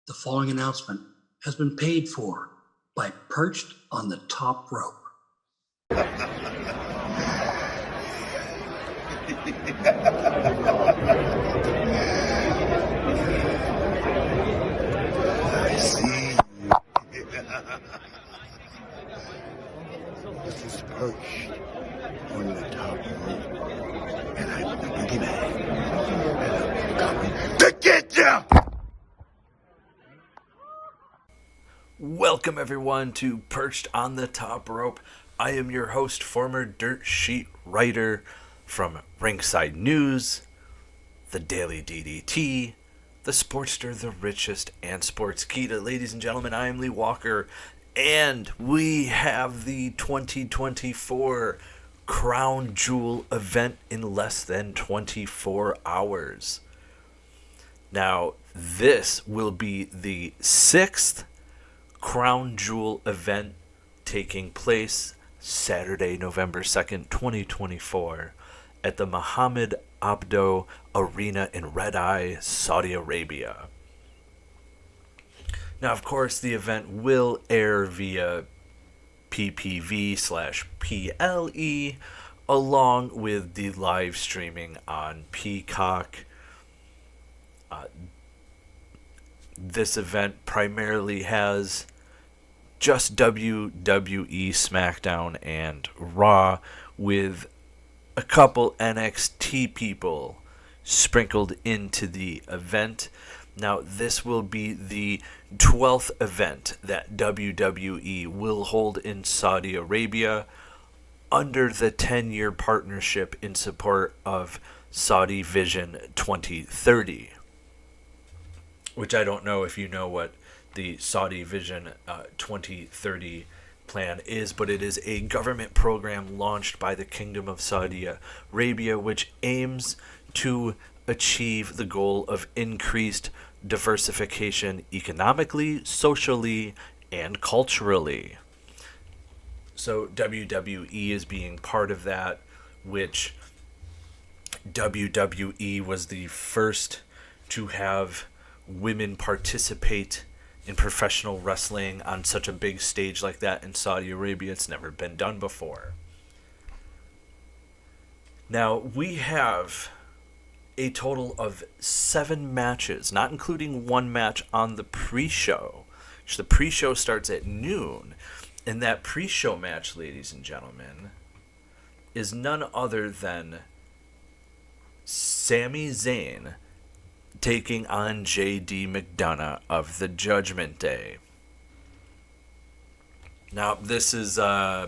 The following announcement has been paid for by Perched on the Top Rope. I see you. This is Perched on the Top Rope, and I'm the boogeyman, and I'm coming to get ya! Welcome everyone to Perched on the Top Rope. I am your host, former dirt sheet writer from Ringside News, the Daily DDT, the Sportster, the Richest, and Sportskeeda. Ladies and gentlemen, I am Lee Walker, and we have the 2024 Crown Jewel event in less than 24 hours. Now, this will be the 6th Crown Jewel event taking place Saturday, November 2nd, 2024 at the Mohammed Abdo Arena in Red Eye, Saudi Arabia. Now, of course, the event will air via PPV/PLE along with the live streaming on Peacock. This event primarily has just WWE, SmackDown, and Raw, with a couple NXT people sprinkled into the event. Now, this will be the 12th event that WWE will hold in Saudi Arabia under the 10-year partnership in support of Saudi Vision 2030. Which I don't know if you know what the Saudi Vision 2030 plan is, but it is a government program launched by the Kingdom of Saudi Arabia, which aims to achieve the goal of increased diversification economically, socially, and culturally. So WWE is being part of that, which WWE was the first to have women participate in professional wrestling on such a big stage like that in Saudi Arabia. It's never been done before. Now, we have a total of 7 matches, not including one match on the pre-show. The pre-show starts at noon, and that pre-show match, ladies and gentlemen, is none other than Sami Zayn taking on J.D. McDonough of the Judgment Day. Now, this is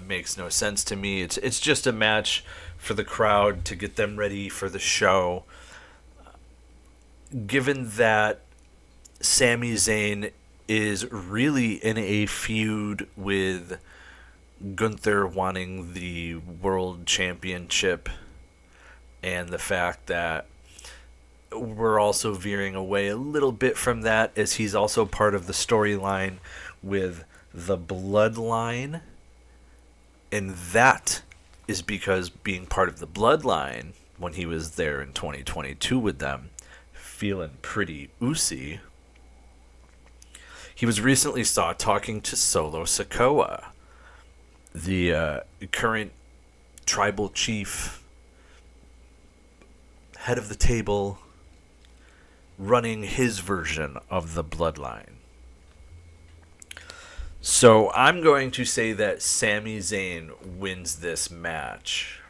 makes no sense to me. It's just a match for the crowd to get them ready for the show. Given that Sami Zayn is really in a feud with Gunther wanting the World Championship, and the fact that we're also veering away a little bit from that, as he's also part of the storyline with the Bloodline. And that is because being part of the Bloodline, when he was there in 2022 with them, feeling pretty oozy, he was recently saw talking to Solo Sikoa, the current tribal chief, head of the table, running his version of the Bloodline. So I'm going to say that Sami Zayn wins this match.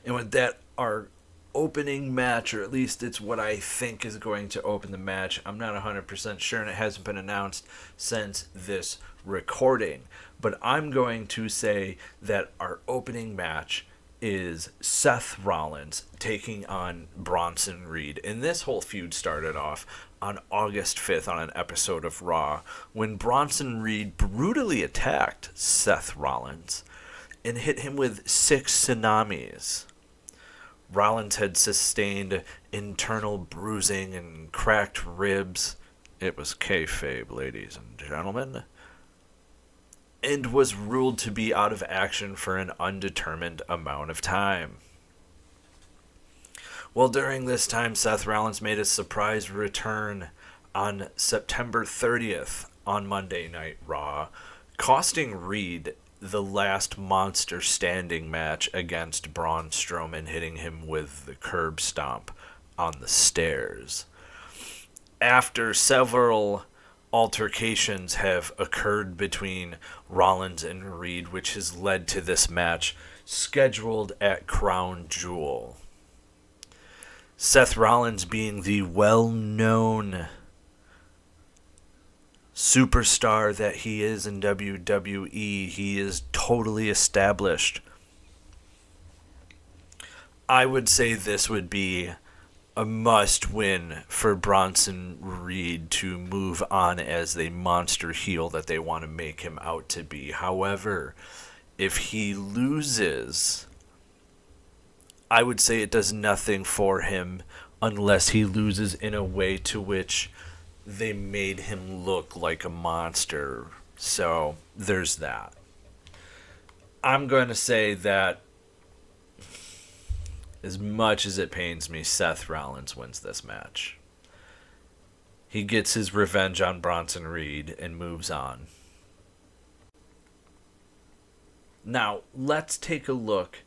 And with that, our opening match, or at least it's what I think is going to open the match. I'm not 100% sure, and it hasn't been announced since this recording. But I'm going to say that our opening match is Seth Rollins taking on Bronson Reed. And this whole feud started off on August 5th on an episode of Raw, when Bronson Reed brutally attacked Seth Rollins and hit him with 6 tsunamis. Rollins had sustained internal bruising and cracked ribs. It was kayfabe, ladies and gentlemen. And was ruled to be out of action for an undetermined amount of time. Well, during this time, Seth Rollins made a surprise return on September 30th on Monday Night Raw, costing Reed the last monster standing match against Braun Strowman, hitting him with the curb stomp on the stairs. After several altercations have occurred between Rollins and Reed, which has led to this match scheduled at Crown Jewel. Seth Rollins, being the well-known superstar that he is in WWE, he is totally established. I would say this would be a must-win for Bronson Reed to move on as the monster heel that they want to make him out to be. However, if he loses, I would say it does nothing for him unless he loses in a way to which they made him look like a monster. So there's that. I'm going to say that, as much as it pains me, Seth Rollins wins this match. He gets his revenge on Bronson Reed and moves on. Now, let's take a look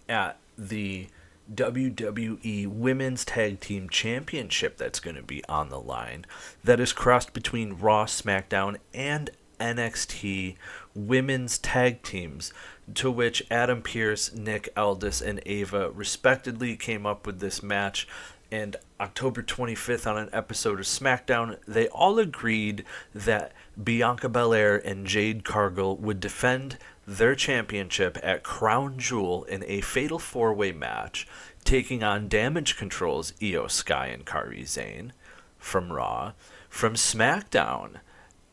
at the WWE Women's Tag Team Championship that's going to be on the line. That is crossed between Raw, SmackDown, and NXT Women's Tag Teams, to which Adam Pearce, Nick Aldis, and Ava respectively came up with this match. And October 25th, on an episode of SmackDown, they all agreed that Bianca Belair and Jade Cargill would defend their championship at Crown Jewel in a fatal four-way match, taking on Damage Control's Io Sky and Kairi Sane from Raw. From SmackDown,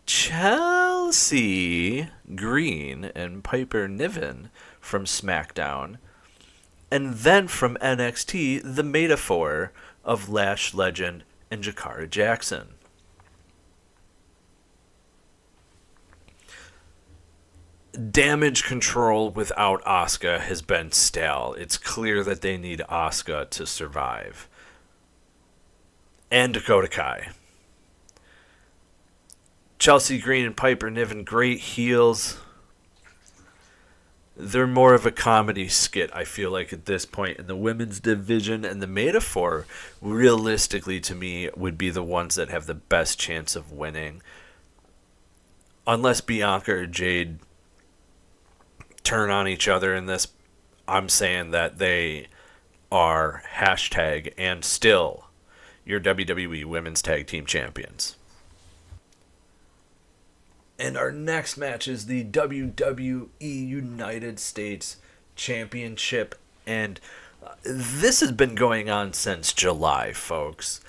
Chelsea Green and Piper Niven from SmackDown. And then from NXT, the metaphor of Lash Legend and Jakara Jackson. Damage Control without Asuka has been stale. It's clear that they need Asuka to survive. And Dakota Kai. Chelsea Green and Piper Niven, great heels. They're more of a comedy skit, I feel like, at this point in the women's division. And the metaphor, realistically to me, would be the ones that have the best chance of winning. Unless Bianca or Jade turn on each other in this, I'm saying that they are hashtag and still your WWE Women's Tag Team Champions. And our next match is the WWE United States Championship. And this has been going on since July, folks.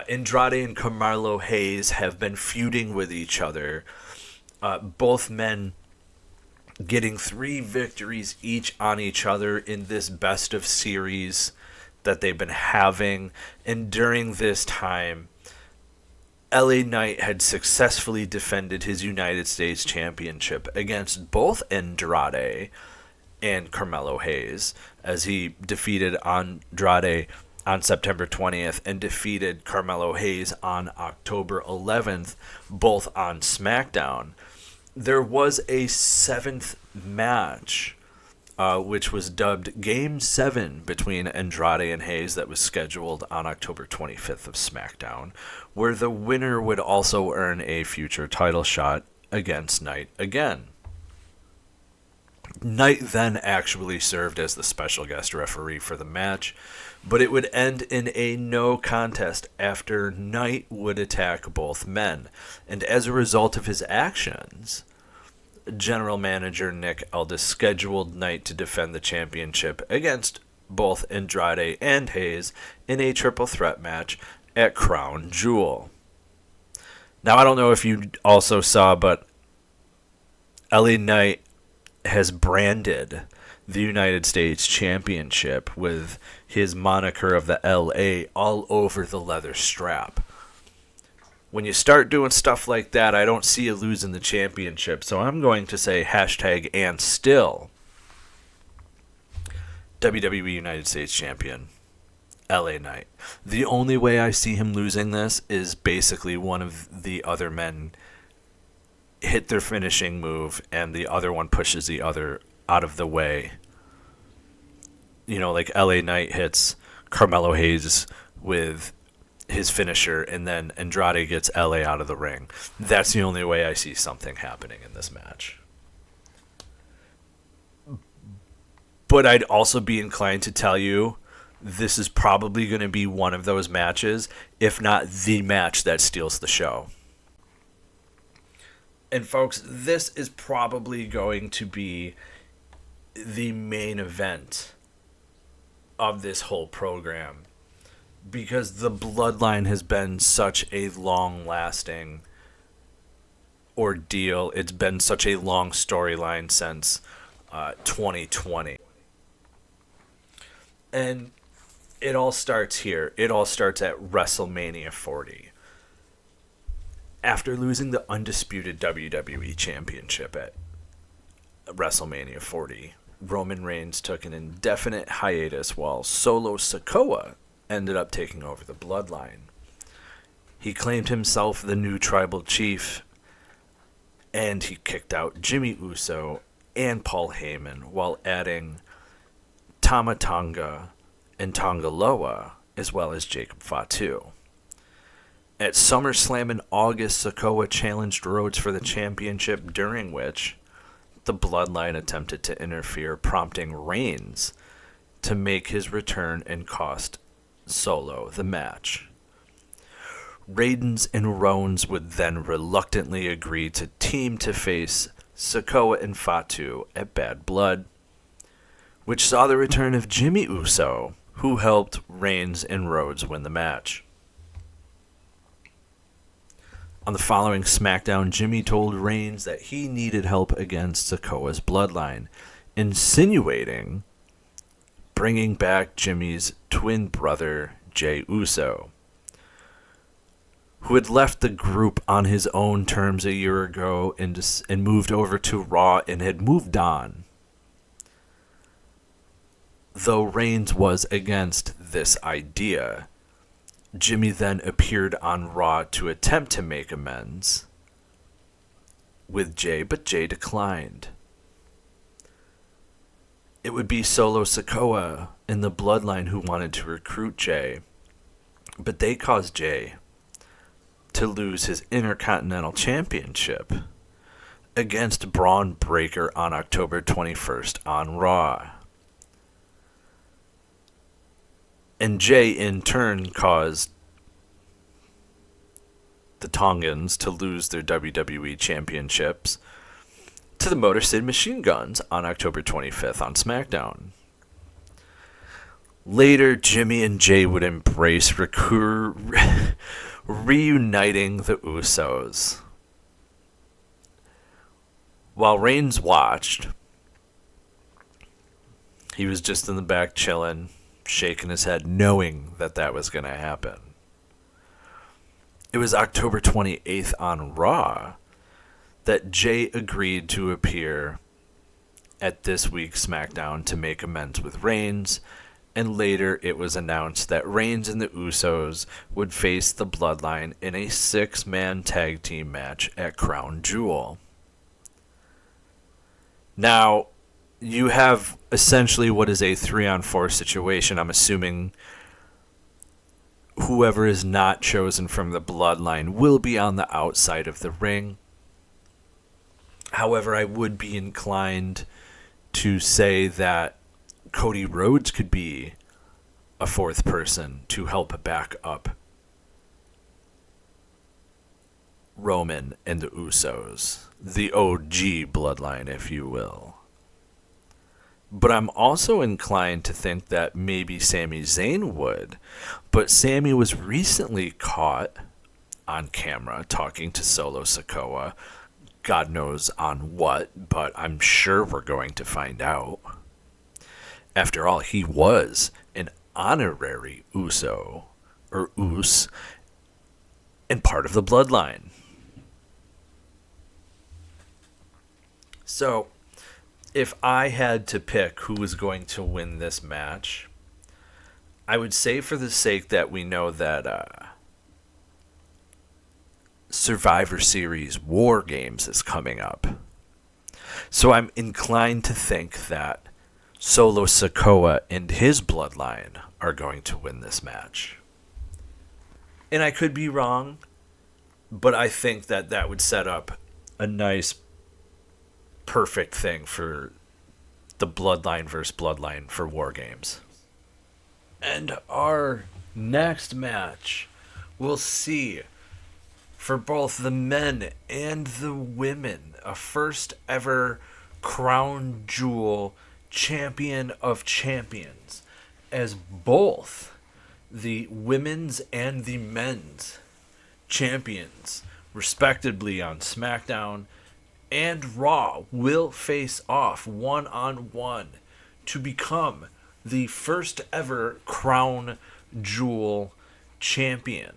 Andrade and Carmelo Hayes have been feuding with each other. Both men getting 3 victories each on each other in this best of series that they've been having. And during this time, LA Knight had successfully defended his United States Championship against both Andrade and Carmelo Hayes, as he defeated Andrade on September 20th and defeated Carmelo Hayes on October 11th, both on SmackDown. There was a 7th match, which was dubbed Game 7 between Andrade and Hayes, that was scheduled on October 25th of SmackDown, where the winner would also earn a future title shot against Knight again. Knight then actually served as the special guest referee for the match, but it would end in a no contest after Knight would attack both men. And as a result of his actions, General Manager Nick Aldis scheduled Knight to defend the championship against both Andrade and Hayes in a triple threat match at Crown Jewel. Now, I don't know if you also saw, but LA Knight has branded the United States Championship with his moniker of the LA all over the leather strap. When you start doing stuff like that, I don't see you losing the championship. So I'm going to say hashtag and still WWE United States Champion, LA Knight. The only way I see him losing this is basically one of the other men hit their finishing move and the other one pushes the other out of the way. You know, like LA Knight hits Carmelo Hayes with his finisher and then Andrade gets LA out of the ring. That's the only way I see something happening in this match. But I'd also be inclined to tell you this is probably going to be one of those matches, if not the match that steals the show. And folks, this is probably going to be the main event of this whole program, because the bloodline has been such a long-lasting ordeal. It's been such a long storyline since 2020. And it all starts here. It all starts at WrestleMania 40. After losing the undisputed WWE Championship at WrestleMania 40, Roman Reigns took an indefinite hiatus while Solo Sikoa ended up taking over the bloodline. He claimed himself the new tribal chief, and he kicked out Jimmy Uso and Paul Heyman while adding Tama Tonga and Tonga Loa, as well as Jacob Fatu. At SummerSlam in August, Sikoa challenged Rhodes for the championship, during which the Bloodline attempted to interfere, prompting Reigns to make his return and cost Solo the match. Reigns and Rollins would then reluctantly agree to team to face Sikoa and Fatu at Bad Blood, which saw the return of Jimmy Uso, who helped Reigns and Rhodes win the match. On the following SmackDown, Jimmy told Reigns that he needed help against Sikoa's bloodline, insinuating bringing back Jimmy's twin brother, Jey Uso, who had left the group on his own terms a year ago and moved over to Raw and had moved on. Though Reigns was against this idea, Jimmy then appeared on Raw to attempt to make amends with Jey, but Jey declined. It would be Solo Sikoa and the Bloodline who wanted to recruit Jey, but they caused Jey to lose his Intercontinental Championship against Braun Breaker on October 21st on Raw. And Jey, in turn, caused the Tongans to lose their WWE Championships to the Motor City Machine Guns on October 25th on SmackDown. Later, Jimmy and Jey would embrace reuniting the Usos. While Reigns watched, he was just in the back chilling, shaking his head, knowing that that was going to happen. It was October 28th on Raw that Jey agreed to appear at this week's SmackDown to make amends with Reigns, and later it was announced that Reigns and the Usos would face the Bloodline in a 6-man tag team match at Crown Jewel. Now, you have essentially what is a 3-on-4 situation. I'm assuming whoever is not chosen from the Bloodline will be on the outside of the ring. However, I would be inclined to say that Cody Rhodes could be a 4th person to help back up Roman and the Usos, the OG Bloodline, if you will. But I'm also inclined to think that maybe Sami Zayn would. But Sami was recently caught on camera talking to Solo Sikoa. God knows on what, but I'm sure we're going to find out. After all, he was an honorary Uso, or Us, and part of the Bloodline. So, if I had to pick who was going to win this match, I would say, for the sake that we know that Survivor Series War Games is coming up. So I'm inclined to think that Solo Sikoa and his bloodline are going to win this match. And I could be wrong, but I think that that would set up a nice, perfect thing for the Bloodline versus Bloodline for War Games. And our next match, we'll see for both the men and the women, a first ever crown jewel champion of champions, as both the women's and the men's champions, respectively, on SmackDown and Raw, will face off one-on-one to become the first ever crown jewel champion.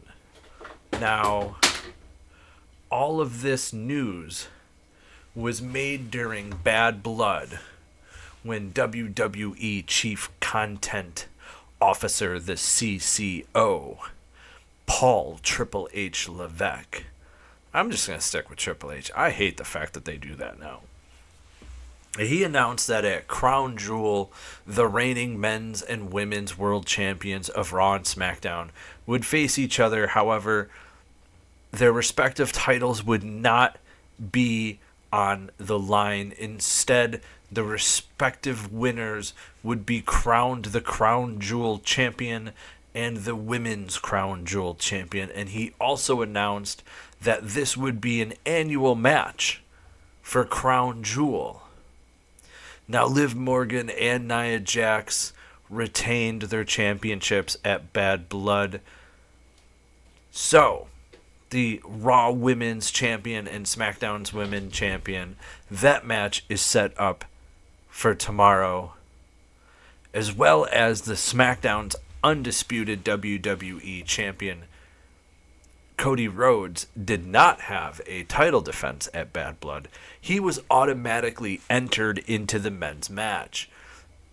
Now, all of this news was made during Bad Blood, when WWE Chief Content Officer, the CCO, Paul Triple H Levesque. I'm just going to stick with Triple H. I hate the fact that they do that now. He announced that at Crown Jewel, the reigning men's and women's world champions of Raw and SmackDown would face each other. However, their respective titles would not be on the line. Instead, the respective winners would be crowned the Crown Jewel champion and the women's Crown Jewel champion. And he also announced that this would be an annual match for Crown Jewel. Now, Liv Morgan and Nia Jax retained their championships at Bad Blood. So, the Raw Women's Champion and SmackDown's Women's Champion, that match is set up for tomorrow, as well as the SmackDown's undisputed WWE Champion, Cody Rhodes, did not have a title defense at Bad Blood. He was automatically entered into the men's match.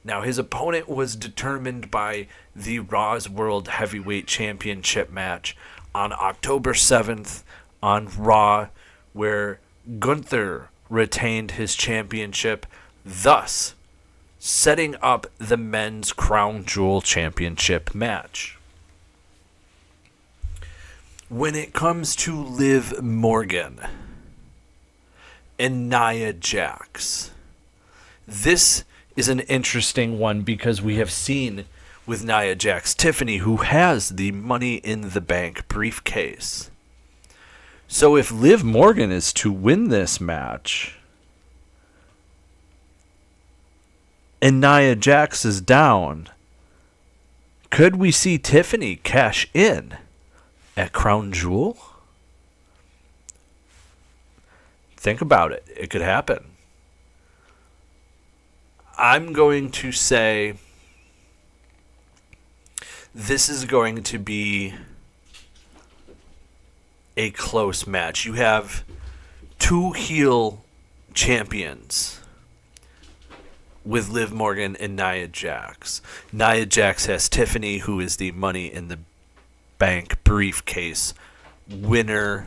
Now, his opponent was determined by the Raw's World Heavyweight Championship match on October 7th on Raw, where Gunther retained his championship, thus setting up the men's Crown Jewel Championship match. When it comes to Liv Morgan and Nia Jax, this is an interesting one because we have seen with Nia Jax Tiffany, who has the Money in the Bank briefcase. So if Liv Morgan is to win this match and Nia Jax is down, could we see Tiffany cash in at Crown Jewel? Think about it. It could happen. I'm going to say this is going to be a close match. You have two heel champions with Liv Morgan and Nia Jax. Nia Jax has Tiffany, who is the Money in the Bank briefcase winner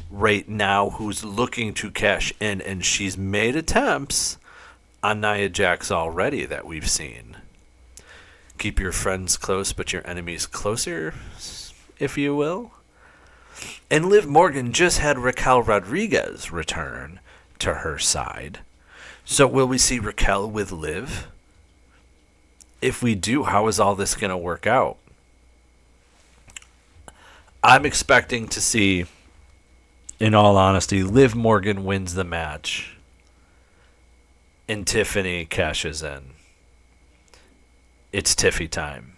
right now, who's looking to cash in, and she's made attempts on Nia Jax already that we've seen. Keep your friends close, but your enemies closer, if you will. And Liv Morgan just had Raquel Rodriguez return to her side. So will we see Raquel with Liv? If we do, how is all this going to work out? I'm expecting to see, in all honesty, Liv Morgan wins the match and Tiffany cashes in. It's Tiffy time.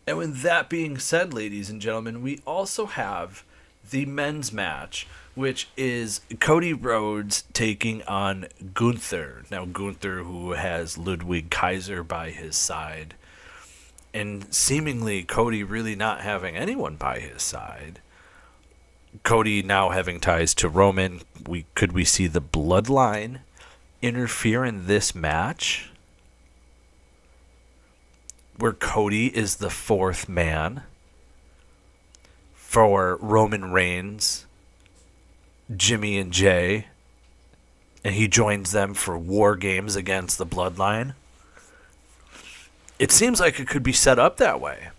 And with that being said, ladies and gentlemen, we also have the men's match, which is Cody Rhodes taking on Gunther. Now, Gunther, who has Ludwig Kaiser by his side, and seemingly Cody really not having anyone by his side. Cody now having ties to Roman. Could we see the Bloodline interfere in this match? where Cody is the fourth man for Roman Reigns, Jimmy and Jay, and he joins them for War Games against the Bloodline. It seems like it could be set up that way.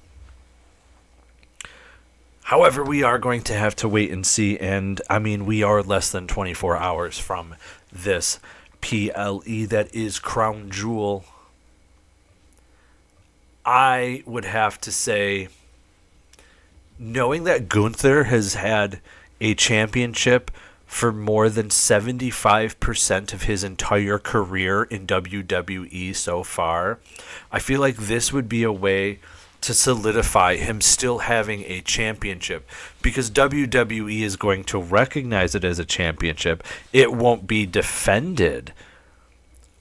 However, we are going to have to wait and see, and I mean, we are less than 24 hours from this PLE that is Crown Jewel. I would have to say, knowing that Gunther has had a championship for more than 75% of his entire career in WWE so far, I feel like this would be a way to solidify him still having a championship, because WWE is going to recognize it as a championship. It won't be defended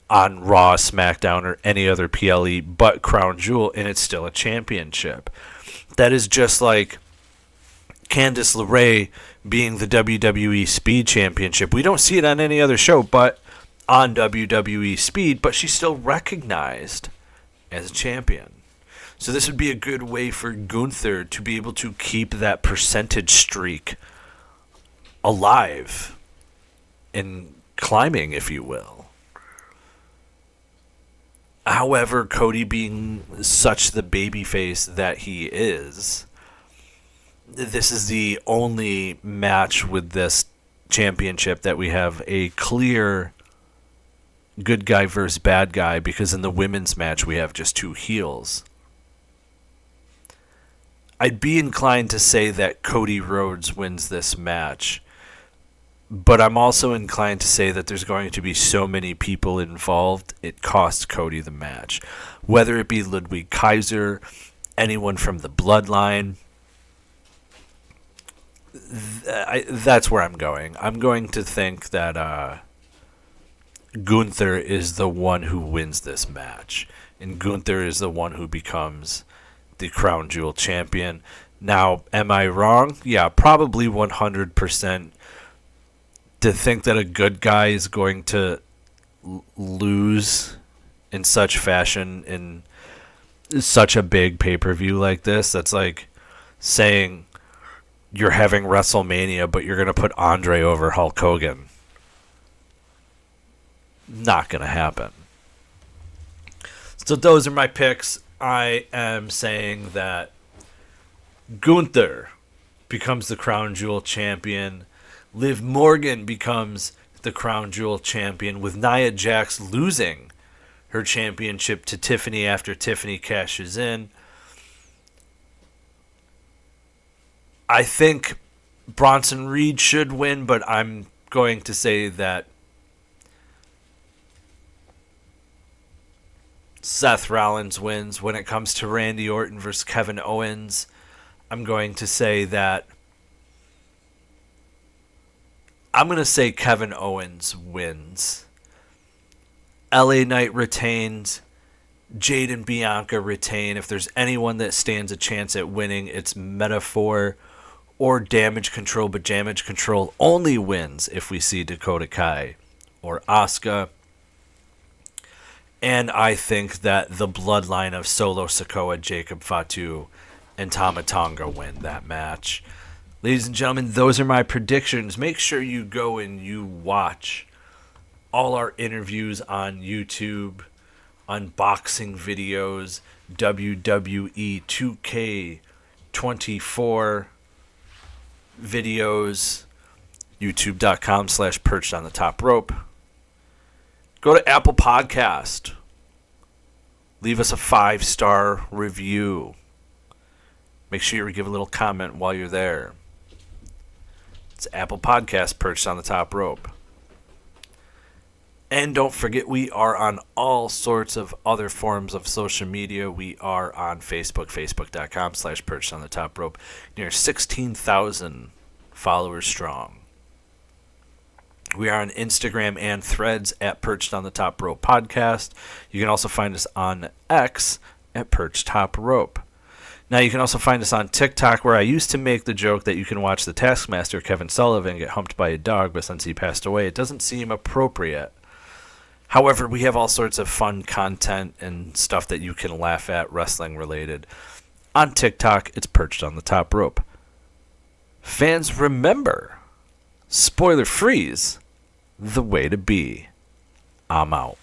on Raw, SmackDown, or any other PLE but Crown Jewel, and it's still a championship. That is just like Candice LeRae being the WWE Speed Championship. We don't see it on any other show but on WWE Speed, but she's still recognized as a champion. So this would be a good way for Gunther to be able to keep that percentage streak alive and climbing, if you will. However, Cody being such the babyface that he is, this is the only match with this championship that we have a clear good guy versus bad guy, because in the women's match we have just two heels. I'd be inclined to say that Cody Rhodes wins this match, but I'm also inclined to say that there's going to be so many people involved, it costs Cody the match. Whether it be Ludwig Kaiser, anyone from the Bloodline, that's where I'm going. I'm going to think that Gunther is the one who wins this match, and Gunther is the one who becomes the Crown Jewel champion. Now, am I wrong? Yeah, probably 100%. To think that a good guy is going to lose in such fashion in such a big pay-per-view like this, that's like saying you're having WrestleMania, but you're going to put Andre over Hulk Hogan. Not going to happen. So those are my picks. I am saying that Gunther becomes the Crown Jewel champion. Liv Morgan becomes the Crown Jewel champion, with Nia Jax losing her championship to Tiffany after Tiffany cashes in. I think Bronson Reed should win, but I'm going to say that Seth Rollins wins. When it comes to Randy Orton versus Kevin Owens, I'm going to say that Kevin Owens wins. LA Knight retains. Jade and Bianca retain. If there's anyone that stands a chance at winning, it's Metaphor or Damage Control, but Damage Control only wins if we see Dakota Kai or Asuka. And I think that the bloodline of Solo Sikoa, Jacob Fatu, and Tama Tonga win that match. Ladies and gentlemen, those are my predictions. Make sure you go and you watch all our interviews on YouTube, unboxing videos, WWE 2K24 videos, youtube.com/perched on the top rope. Go to Apple Podcast. Leave us a 5-star review. Make sure you give a little comment while you're there. It's Apple Podcast, Perched on the Top Rope. And don't forget, we are on all sorts of other forms of social media. We are on Facebook, facebook.com/perched on the top rope. Near 16,000 followers strong. We are on Instagram and Threads at Perched on the Top Rope Podcast. You can also find us on X at Perched Top Rope. Now, you can also find us on TikTok, where I used to make the joke that you can watch the Taskmaster, Kevin Sullivan, get humped by a dog, but since he passed away, it doesn't seem appropriate. However, we have all sorts of fun content and stuff that you can laugh at, wrestling related. On TikTok, it's Perched on the Top Rope. Fans, remember, spoiler freeze, the way to be. I'm out.